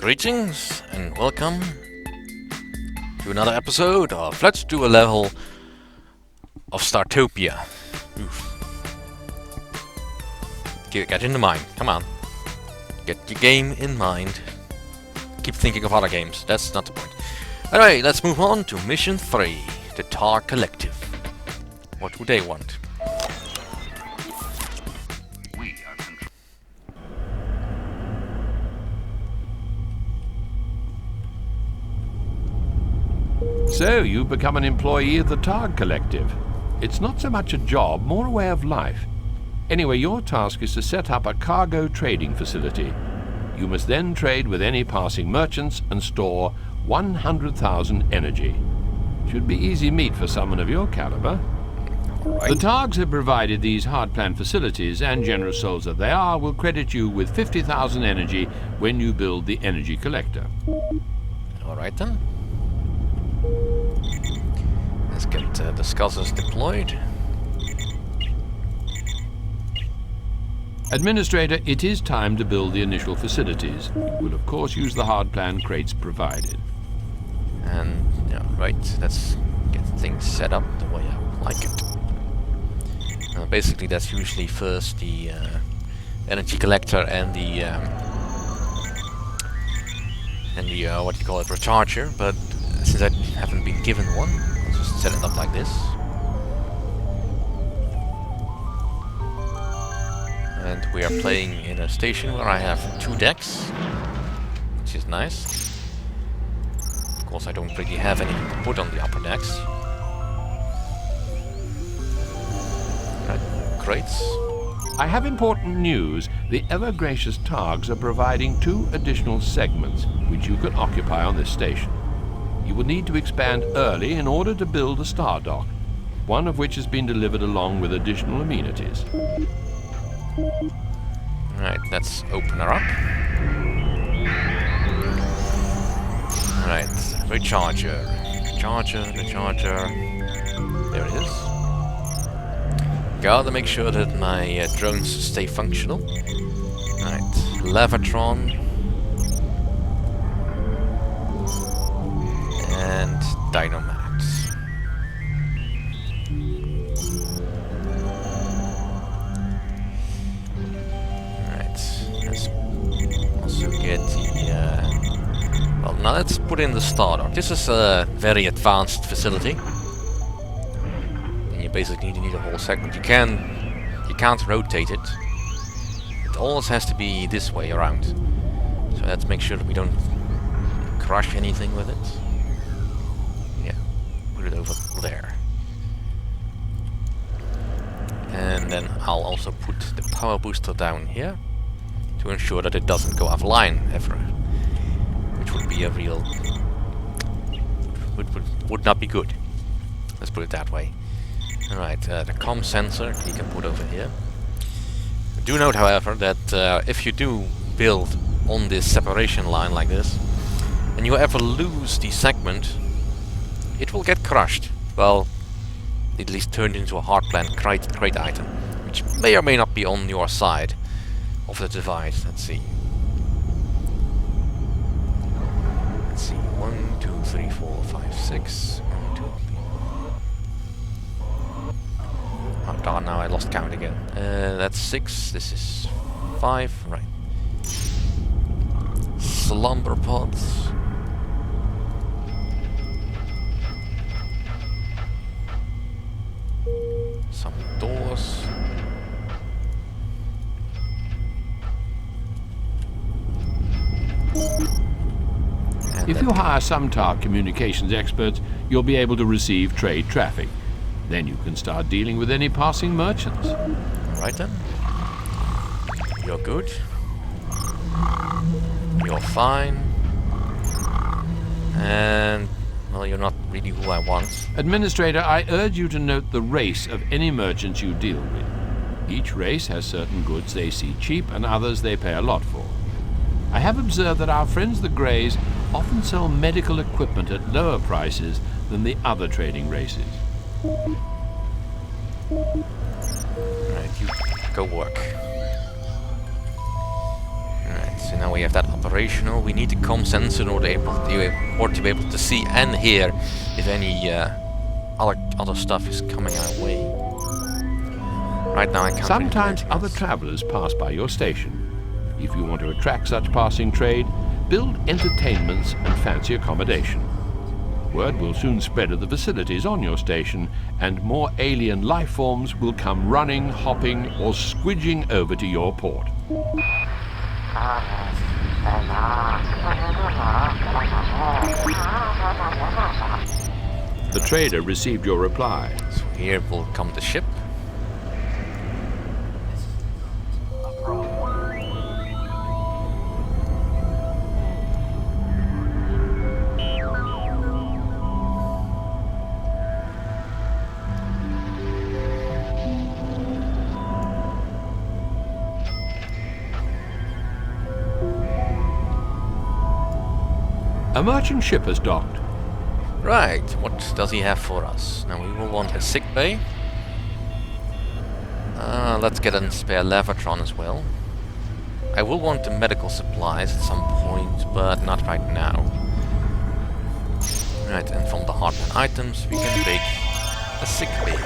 Greetings and welcome to another episode of Let's Do a Level of Startopia. Oof. Get in the mind, come on. Get your game in mind. Keep thinking of other games, that's not the point. Anyway, let's move on to Mission 3, the Targ Collective. What would they want? So, you've become an employee of the Targ Collective. It's not so much a job, more a way of life. Anyway, your task is to set up a cargo trading facility. You must then trade with any passing merchants and store 100,000 energy. Should be easy meat for someone of your caliber. Right. The Targs have provided these hard-planned facilities, and generous souls that they are, will credit you with 50,000 energy when you build the energy collector. Alright then. Let's get the Scuzzers deployed. Administrator, it is time to build the initial facilities. You will of course use the hard plan crates provided. And, yeah, right, let's get things set up the way I like it. Basically that's usually first the energy collector and the what do you call it, recharger, but since I haven't been given one, I'll just set it up like this. And we are playing in a station where I have 2 decks, which is nice. Of course I don't really have any to put on the upper decks. Right, crates. I have important news. The ever-gracious Targs are providing 2 additional segments, which you can occupy on this station. You will need to expand early in order to build a star dock, one of which has been delivered along with additional amenities. Right, let's open her up. Right, recharger. Recharger. There it is. Gotta make sure that my drones stay functional. Right, Levatron. And Dynamax. Right, let's also get the... well, now let's put in the Startopia. This is a very advanced facility. And you basically need a whole segment. You can't rotate it. It always has to be this way around. So let's make sure that we don't crush anything with it. It over there. And then I'll also put the power booster down here to ensure that it doesn't go offline ever, which would be a real... would not be good. Let's put it that way. Alright, the comm sensor you can put over here. Do note, however, that if you do build on this separation line like this, and you ever lose the segment, it will get crushed. Well, at least turned into a hardplan crate item, which may or may not be on your side of the device. Let's see. 1, 2, 3, 4, 5, 6. 1, 2, 3. Oh darn, now I lost count again. That's 6. This is 5. Right. Slumber pods. Some doors. And if you hire some Targ communications experts, you'll be able to receive trade traffic. Then you can start dealing with any passing merchants. Alright then. You're good. You're fine. And... well, you're not really who I want. Administrator, I urge you to note the race of any merchants you deal with. Each race has certain goods they see cheap and others they pay a lot for. I have observed that our friends the Greys often sell medical equipment at lower prices than the other trading races. Right, you go work. Alright. so now we have that operational. We need the comm sensor in order to be able to see and hear if any other stuff is coming our way. Right now I can't. Sometimes other travelers pass by your station. If you want to attract such passing trade, build entertainments and fancy accommodation. Word will soon spread of the facilities on your station, and more alien life forms will come running, hopping, or squidging over to your port. The trader received your reply. So here will come the ship. A merchant ship has docked. Right, what does he have for us? Now we will want a sick bay. Let's get a spare Levatron as well. I will want the medical supplies at some point, but not right now. Right, and from the hardware items we can make a sick bay.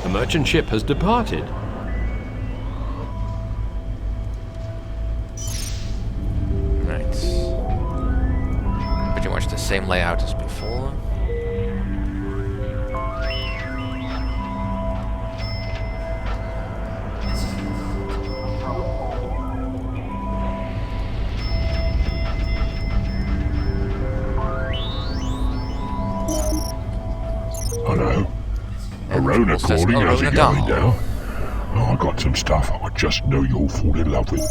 The merchant ship has departed. Right. Pretty much the same layout as before. Hello. Arona calling, how's it going now? Oh, I got some stuff I just know you'll fall in love with.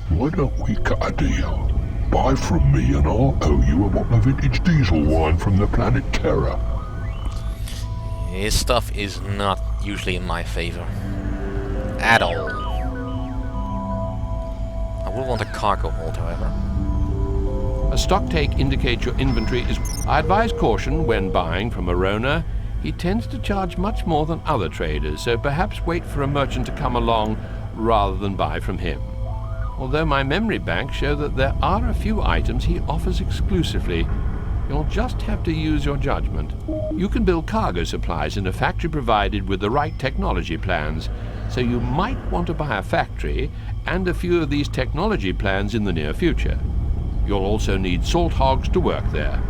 Why don't we cut a deal? Buy from me and I'll owe you a bottle of vintage diesel wine from the planet Terra. His stuff is not usually in my favor. At all. I will want a cargo hold, however. A stock take indicates your inventory is... I advise caution when buying from Arona. He tends to charge much more than other traders, so perhaps wait for a merchant to come along rather than buy from him. Although my memory banks show that there are a few items he offers exclusively. You'll just have to use your judgment. You can build cargo supplies in a factory provided with the right technology plans, so you might want to buy a factory and a few of these technology plans in the near future. You'll also need Salt-hogs to work there.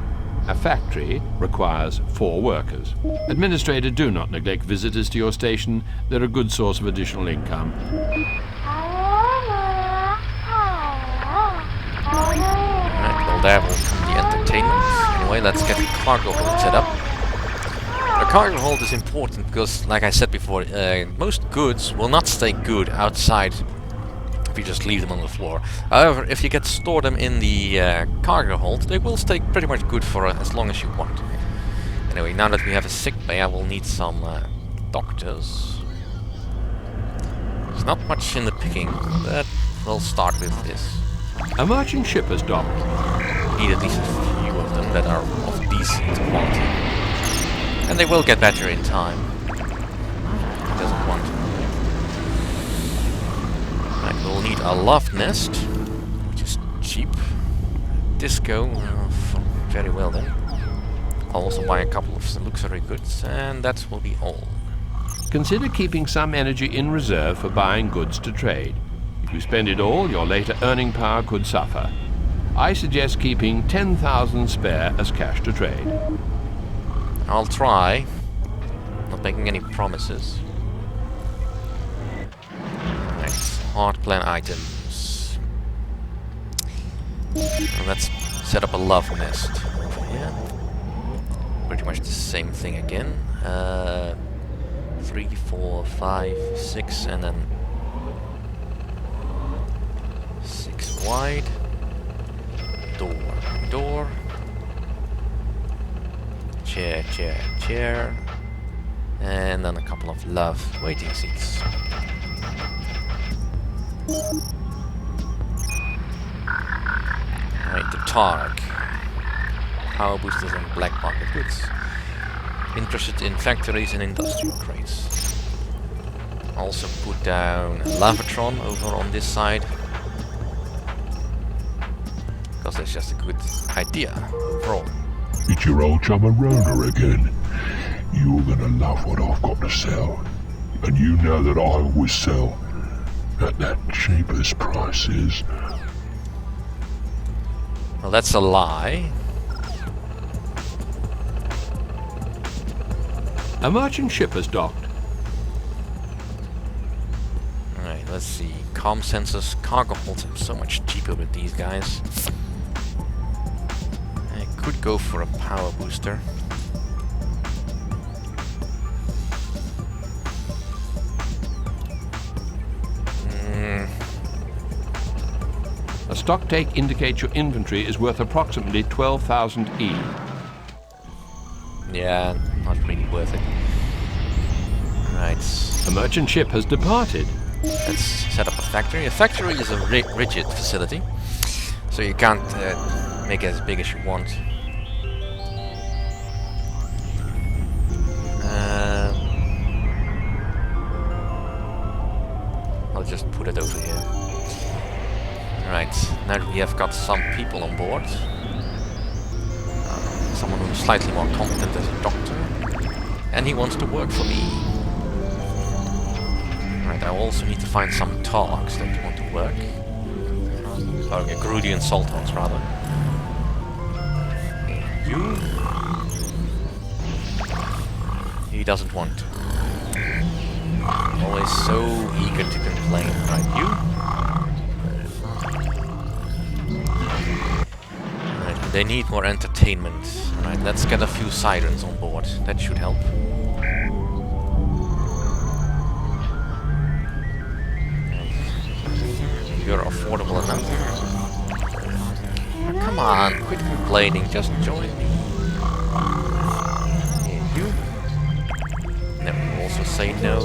A factory requires 4 workers. Administrator, do not neglect visitors to your station. They're a good source of additional income. Right, well there will come the entertainment. Anyway, let's get the cargo hold set up. The cargo hold is important because, like I said before, most goods will not stay good outside if you just leave them on the floor. However, if you get store them in the cargo hold, they will stay pretty much good for as long as you want. Anyway, now that we have a sick bay, I will need some doctors. There's not much in the picking, but we'll start with this. A merchant ship has docked. Need at least a few of them that are of decent quality. And they will get better in time. It doesn't want to. Right, we'll need a love nest, which is cheap. Disco, very well then. I'll also buy a couple of luxury goods, and that will be all. Consider keeping some energy in reserve for buying goods to trade. If you spend it all, your later earning power could suffer. I suggest keeping 10,000 spare as cash to trade. I'll try. Not making any promises. Hard plan items. And let's set up a love nest over here. Pretty much the same thing again. 3, 4, 5, 6, and then 6 wide. Door. Chair, chair, chair. And then a couple of love waiting seats. Right, the Targ. Power boosters and black market goods. Interested in factories and industrial crates. Also put down a Lavatron over on this side. because it's just a good idea overall. It's your old chum Arona again. You're gonna love what I've got to sell. And you know that I always sell at that cheapest prices. Well, that's a lie. A merchant ship has docked. Alright, let's see. Comm sensors, cargo holds are so much cheaper with these guys. I could go for a power booster. A stock take indicates your inventory is worth approximately 12,000 E. Yeah, not really worth it. Right. A merchant ship has departed. Let's set up a factory. A factory is a rigid facility, so you can't make it as big as you want. I'll just put it over here. Right, now that we have got some people on board, someone who's slightly more competent as a doctor, and he wants to work for me. Right, I also need to find some Targs that want to work. Or Grudian Salt-hogs, rather. You? He doesn't want to. Always so eager to complain. Right, you? Right, they need more entertainment. Alright, let's get a few sirens on board. That should help. You're affordable enough. Oh, come on, quit complaining, just join me. And you? No, also say no.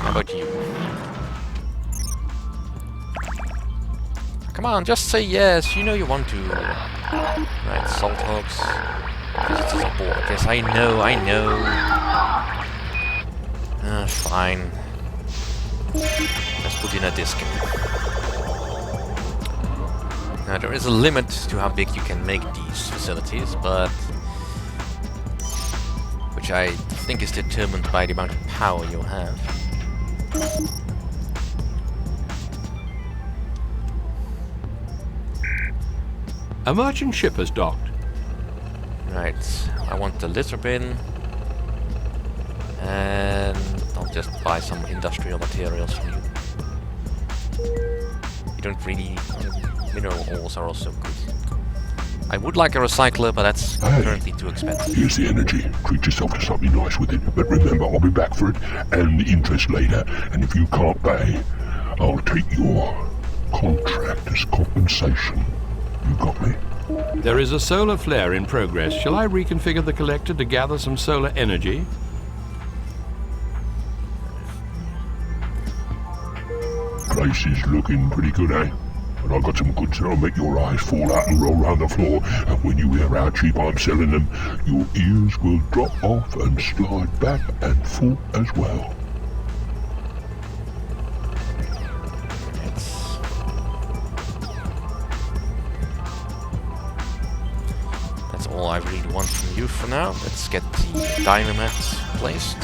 How about you? Come on, just say yes, you know you want to. Right, Salt-hogs. Visitors on board. Yes, I know. Fine. Let's put in a disc. Now there is a limit to how big you can make these facilities, but which I think is determined by the amount of power you have. A merchant ship has docked. Right, I want the litter bin, and I'll just buy some industrial materials from you. You don't really... mineral ores are also good. I would like a recycler, but that's currently too expensive. Here's the energy. Treat yourself to something nice with it. But remember, I'll be back for it and the interest later. And if you can't pay, I'll take your contract as compensation. You got me? There is a solar flare in progress. Shall I reconfigure the collector to gather some solar energy? Place is looking pretty good, eh? But I've got some goods that'll make your eyes fall out and roll round the floor. And when you hear how cheap I'm selling them, your ears will drop off and slide back and forth as well. That's all I really want from you for now. Let's get the dynamite placed.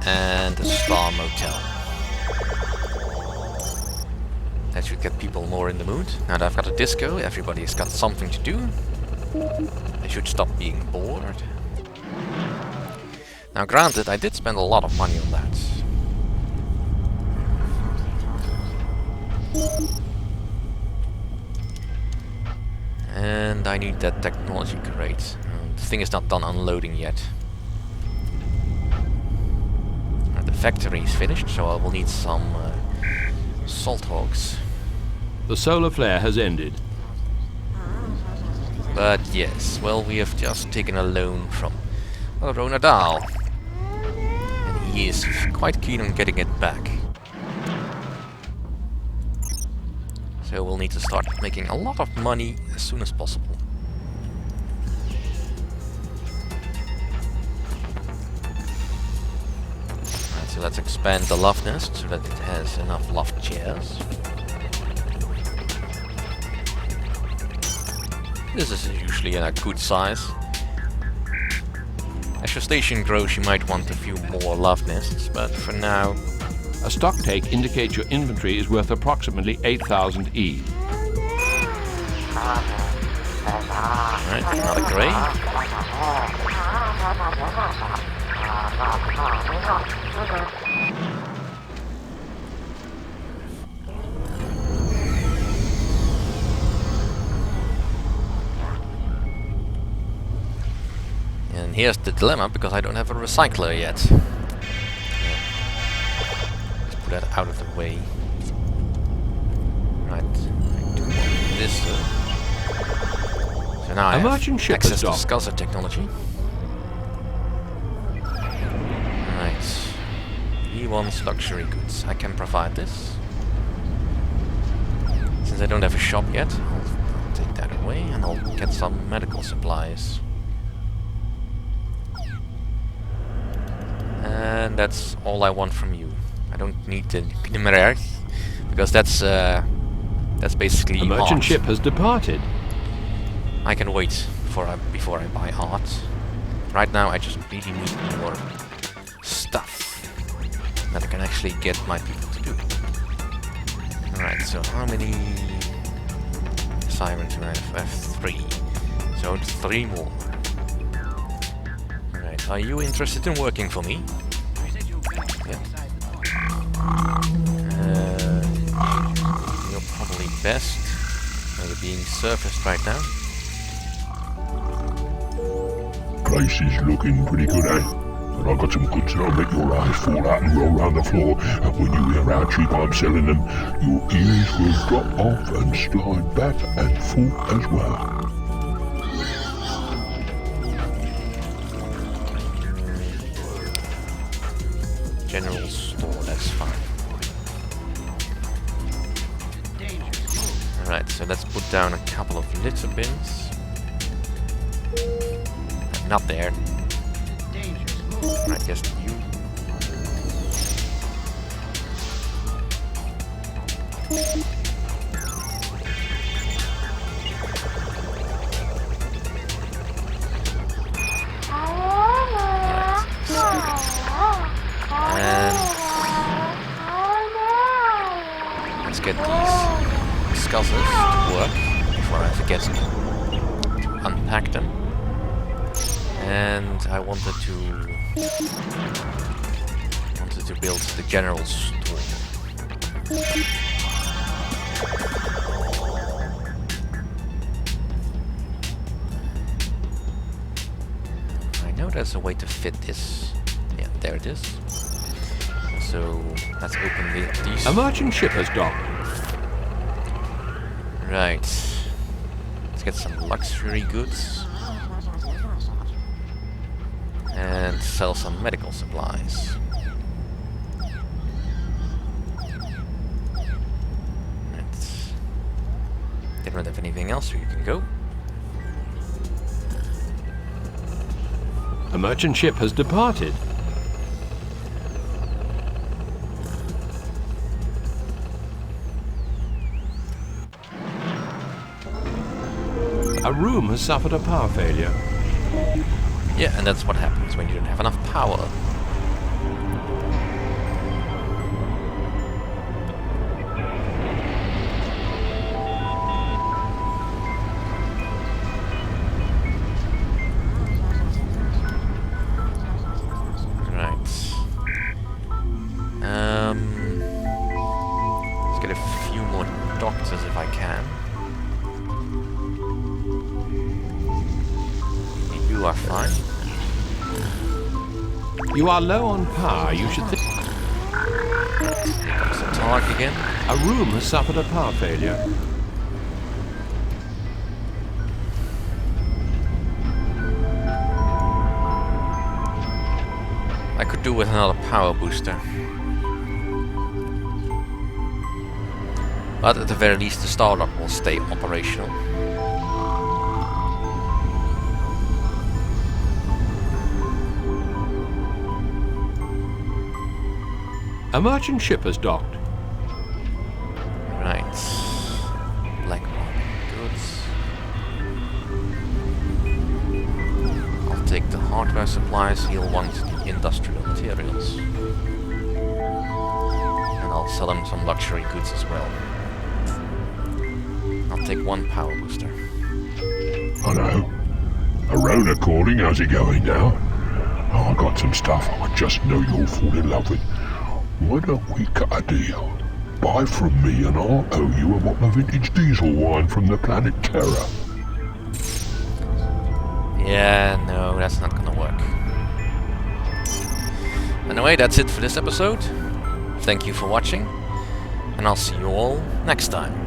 And a star motel. That should get people more in the mood. Now that I've got a disco, everybody's got something to do. They should stop being bored. Now granted, I did spend a lot of money on that. And I need that technology crate. The thing is not done unloading yet. The factory is finished, so I will need some Salt-hogs. The solar flare has ended. But yes, well, we have just taken a loan from Ronadal. And he is quite keen on getting it back. So we'll need to start making a lot of money as soon as possible. So let's expand the loft nest so that it has enough loft chairs. This is usually a good size. As your station grows, you might want a few more loft nests, but for now... A stock take indicates your inventory is worth approximately 8,000 E. Alright, another grey. And here's the dilemma, because I don't have a recycler yet. Yeah. Let's put that out of the way. Right, I do want this though. So now I have access to SCSR technology. Right. He wants luxury goods. I can provide this. Since I don't have a shop yet, I'll take that away and I'll get some medical supplies. And that's all I want from you. I don't need the Numerar, because that's basically a merchant art. ship has departed. I can wait before I buy art. Right now I just really need more stuff that I can actually get my people to do. Alright, so how many sirens do I have? I have 3. So 3 more. Alright, are you interested in working for me? Yeah. You're probably best. You're being surfaced right now. Place is looking pretty good, eh? And I've got some goods that'll make your eyes fall out and roll around the floor. And when you hear how cheap I'm selling them, your ears will drop off and slide back and forth as well. General store, that's fine. Alright, so let's put down a couple of litter bins. Not there. Right, just you. And let's get these SCSRs to work before I forget to unpack them. And I wanted to build the general store. I know there's a way to fit this. Yeah, there it is. So let's open these. A merchant ship has docked. Right. Let's get some luxury goods. And sell some medical supplies. They don't have anything else, so you can go. A merchant ship has departed. A room has suffered a power failure. Yeah, and that's what happens when you don't have enough power. Right. Let's get a few more doctors if I can. You are fine. You are low on power. You should think. Here comes the Targ again. A room has suffered a power failure. I could do with another power booster. But at the very least the Startopia will stay operational. A merchant ship has docked. Right. Black market goods. I'll take the hardware supplies, he'll want the industrial materials. And I'll sell him some luxury goods as well. I'll take 1 power booster. Hello. Arona calling, how's it going now? Oh, I got some stuff I just know you'll fall in love with. Why don't we cut a deal? Buy from me and I'll owe you a bottle of vintage diesel wine from the planet Terra. Yeah, no, that's not gonna work. Anyway, that's it for this episode. Thank you for watching, and I'll see you all next time.